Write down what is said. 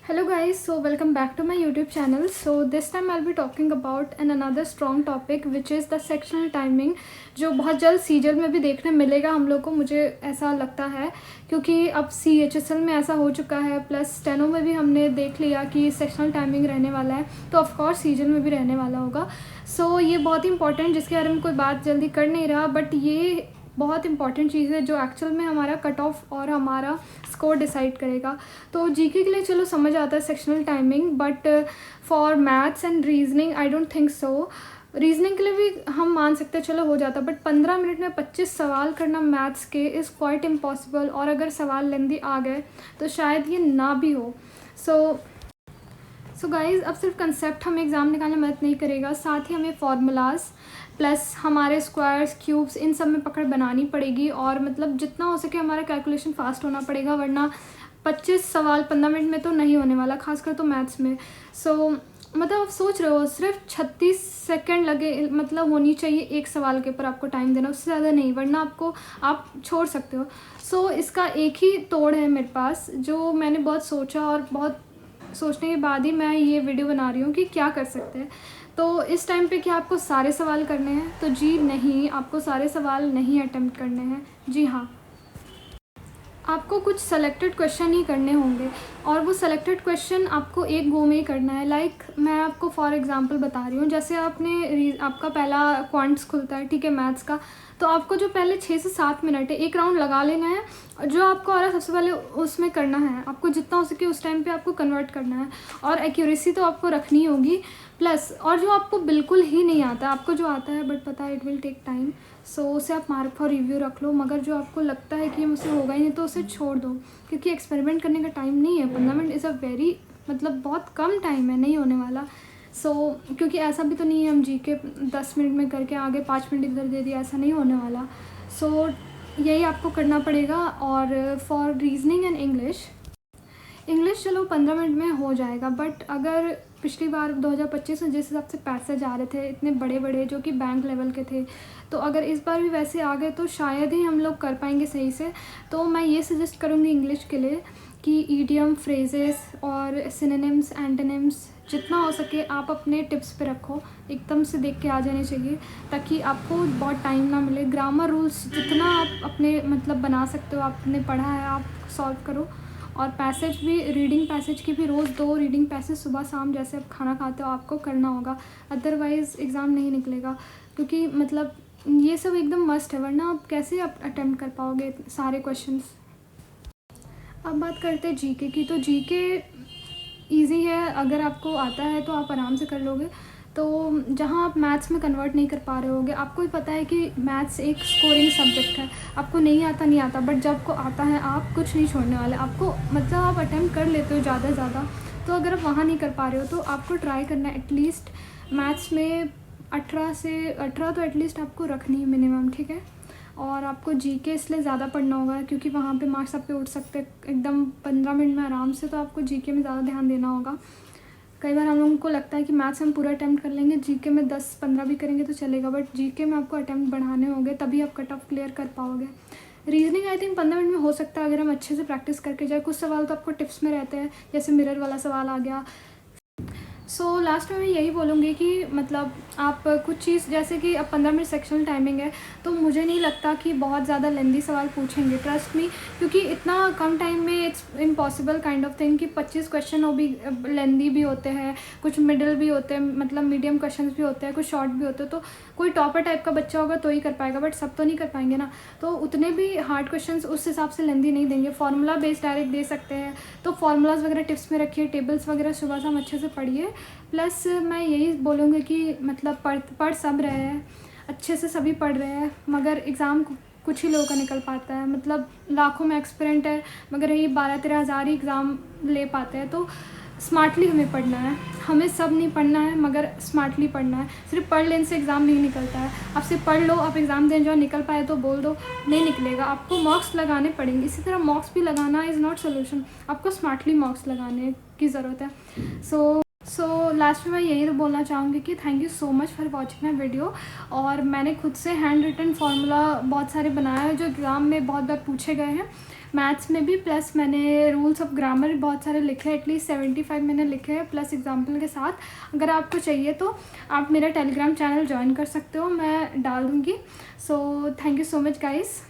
Hello guys, so welcome back to my YouTube channel. So this time I'll be talking about another strong topic which is the sectional timing, जो बहुत जल्द सीजल में भी देखने मिलेगा हम लोग को, मुझे ऐसा लगता है, क्योंकि अब CHSL में ऐसा हो चुका है, प्लस स्टेनो में भी हमने देख लिया कि सेक्शनल टाइमिंग रहने वाला है, तो ऑफकोर्स सीजल में भी रहने वाला होगा. सो ये बहुत इंपॉर्टेंट, जिसके बारे में कोई बात जल्दी कर नहीं रहा, बट ये बहुत इंपॉर्टेंट चीज़ है जो एक्चुअल में हमारा कट ऑफ और हमारा स्कोर डिसाइड करेगा. तो जीके के लिए चलो समझ आता है sectional timing, but for maths and reasoning I don't think so. Reasoning के लिए भी हम मान सकते हैं चलो हो जाता, बट 15 मिनट में 25 सवाल करना मैथ्स के इज़ क्वाइट इम्पॉसिबल, और अगर सवाल लेंदी आ गए तो शायद ये ना भी हो. सो गाइज़, अब सिर्फ कंसेप्ट हमें एग्ज़ाम निकालने में मदद नहीं करेगा, साथ ही हमें फार्मूलाज प्लस हमारे स्क्वायर्स क्यूब्स इन सब में पकड़ बनानी पड़ेगी, और मतलब जितना हो सके हमारा कैलकुलेशन फास्ट होना पड़ेगा, वरना 25 सवाल 15 मिनट में तो नहीं होने वाला, खासकर तो मैथ्स में. सो मतलब आप सोच रहे हो सिर्फ 36 सेकंड लगे, मतलब होनी चाहिए एक सवाल के ऊपर आपको टाइम देना, उससे ज़्यादा नहीं, वरना आप छोड़ सकते हो. सो इसका एक ही तोड़ है मेरे पास, जो मैंने बहुत सोचा और बहुत सोचने के बाद ही मैं ये वीडियो बना रही हूँ कि क्या कर सकते हैं. तो इस टाइम पे क्या आपको सारे सवाल करने हैं? तो जी नहीं, आपको सारे सवाल नहीं अटेम्प्ट करने हैं. जी हाँ, आपको कुछ सेलेक्टेड क्वेश्चन ही करने होंगे, और वो सेलेक्टेड क्वेश्चन आपको एक गो में ही करना है. लाइक मैं आपको फॉर एग्जांपल बता रही हूँ, जैसे आपका पहला क्वांट्स खुलता है, ठीक है, मैथ्स का, तो आपको जो पहले 6 से 7 मिनट है एक राउंड लगा लेना है, और जो आपको आ रहा है सबसे पहले उसमें करना है, आपको जितना हो सके उस टाइम पे आपको कन्वर्ट करना है, और एक्यूरेसी तो आपको रखनी होगी. प्लस और जो आपको बिल्कुल ही नहीं आता, आपको जो आता है बट पता है इट विल टेक टाइम, सो उसे आप मार्क फॉर रिव्यू रख लो, मगर जो आपको लगता है कि मुझसे होगा ही नहीं तो उसे छोड़ दो, क्योंकि एक्सपेरिमेंट करने का टाइम नहीं है. 15 मिनट इज़ अ वेरी, मतलब बहुत कम टाइम है, नहीं होने वाला. क्योंकि ऐसा भी तो नहीं है हम जीके 10 मिनट में करके आगे 5 मिनट इधर दे दिया, ऐसा नहीं होने वाला. यही आपको करना पड़ेगा. और फॉर रीजनिंग एंड इंग्लिश चलो 15 मिनट में हो जाएगा, बट अगर पिछली बार 2025 में जिस हिसाब से पैसे जा रहे थे इतने बड़े बड़े जो कि बैंक लेवल के थे, तो अगर इस बार भी वैसे आ गए तो शायद ही हम लोग कर पाएंगे सही से. तो मैं ये सजेस्ट करूँगी इंग्लिश के लिए कि ईडियम, फ्रेजेस और सिनोनिम्स, एंटोनिम्स जितना हो सके आप अपने टिप्स पे रखो, एकदम से देख के आ जाने चाहिए, ताकि आपको बहुत टाइम ना मिले. ग्रामर रूल्स जितना आप अपने मतलब बना सकते हो, आपने पढ़ा है आप सॉल्व करो. और पैसेज भी, रीडिंग पैसेज की भी रोज़ 2 रीडिंग पैसेज सुबह शाम जैसे आप खाना खाते हो आपको करना होगा, अदरवाइज़ एग्ज़ाम नहीं निकलेगा. क्योंकि मतलब ये सब एकदम मस्ट है, वरना आप कैसे आप अटेम्प्ट कर पाओगे सारे क्वेश्चंस. अब बात करते हैं जीके की. तो जीके ईजी है, अगर आपको आता है तो आप आराम से कर लोगे. तो जहाँ आप मैथ्स में कन्वर्ट नहीं कर पा रहे होगे, आपको भी पता है कि मैथ्स एक स्कोरिंग सब्जेक्ट है, आपको नहीं आता, बट जब को आता है आप कुछ नहीं छोड़ने वाले, आपको मतलब आप अटेम्प्ट कर लेते हो ज़्यादा से ज़्यादा. तो अगर आप वहाँ नहीं कर पा रहे हो तो आपको ट्राई करना है एटलीस्ट मैथ्स में 18 तो एटलीस्ट आपको रखनी है मिनिमम, ठीक है. और आपको जीके इसलिए ज़्यादा पढ़ना होगा क्योंकि वहाँ पे मार्क्स आपके उठ सकते हैं एकदम 15 मिनट में आराम से, तो आपको जीके में ज़्यादा ध्यान देना होगा. कई बार हम लोगों को लगता है कि मैथ्स हम पूरा अटैम्प्ट कर लेंगे, जीके में 10-15 भी करेंगे तो चलेगा, बट जीके में आपको अटैम्प्ट बढ़ाने होंगे, तभी आप कट ऑफ क्लियर कर पाओगे. रीजनिंग आई थिंक 15 मिनट में हो सकता है अगर हम अच्छे से प्रैक्टिस करके जाए. कुछ सवाल तो आपको टिप्स में रहते हैं, जैसे मिरर वाला सवाल आ गया. लास्ट में मैं यही बोलूँगी कि मतलब आप कुछ चीज़, जैसे कि अब 15 मिनट सेक्शनल टाइमिंग है, तो मुझे नहीं लगता कि बहुत ज़्यादा लेंदी सवाल पूछेंगे, ट्रस्ट मी, क्योंकि इतना कम टाइम में it's impossible kind of thing कि 25 क्वेश्चन वो भी लेंदी भी होते हैं, कुछ मिडिल भी होते हैं, मतलब मीडियम क्वेश्चन भी होते हैं, कुछ शॉर्ट भी होते हैं. तो कोई टॉपर टाइप का बच्चा होगा तो ही कर पाएगा, बट सब तो नहीं कर पाएंगे ना. तो उतने भी हार्ड क्वेश्चन उस हिसाब से लेंदी नहीं देंगे, फार्मूला बेस्ड डायरेक्ट दे सकते हैं. तो फार्मूलाज वगैरह टिप्स में रखिए, टेबल्स वगैरह सुबह शाम अच्छे से पढ़िए. प्लस मैं यही बोलूँगी कि मतलब पढ़ सब रहे हैं, अच्छे से सभी पढ़ रहे हैं, मगर एग्ज़ाम कुछ ही लोगों का निकल पाता है. मतलब लाखों में एक्सपेरेंट है, मगर यही 12-13 हज़ार ही एग्ज़ाम ले पाते हैं. तो स्मार्टली हमें पढ़ना है, हमें सब नहीं पढ़ना है, मगर स्मार्टली पढ़ना है. सिर्फ पढ़ लेने से एग्ज़ाम नहीं निकलता है. आप सिर्फ पढ़ लो, आप एग्ज़ाम दें, जो निकल पाए तो बोल दो, नहीं निकलेगा. आपको मार्क्स लगाने पड़ेंगे. इसी तरह मार्क्स भी लगाना इज़ नॉट सोल्यूशन, आपको स्मार्टली मार्क्स लगाने की ज़रूरत है. सो लास्ट में मैं यही तो बोलना चाहूँगी कि thank you so much for watching my video. और मैंने खुद से हैंड रिटन फार्मूला बहुत सारे बनाए हैं जो एग्ज़ाम में बहुत बार पूछे गए हैं. मैथ्स में भी, प्लस मैंने रूल्स ऑफ ग्रामर बहुत सारे लिखे हैं, एटलीस्ट 75 मैंने लिखे हैं प्लस एग्जाम्पल के साथ। अगर आपको चाहिए तो आप मेरा टेलीग्राम चैनल ज्वाइन कर सकते हो, मैं डाल दूँगी। So thank you so much guys.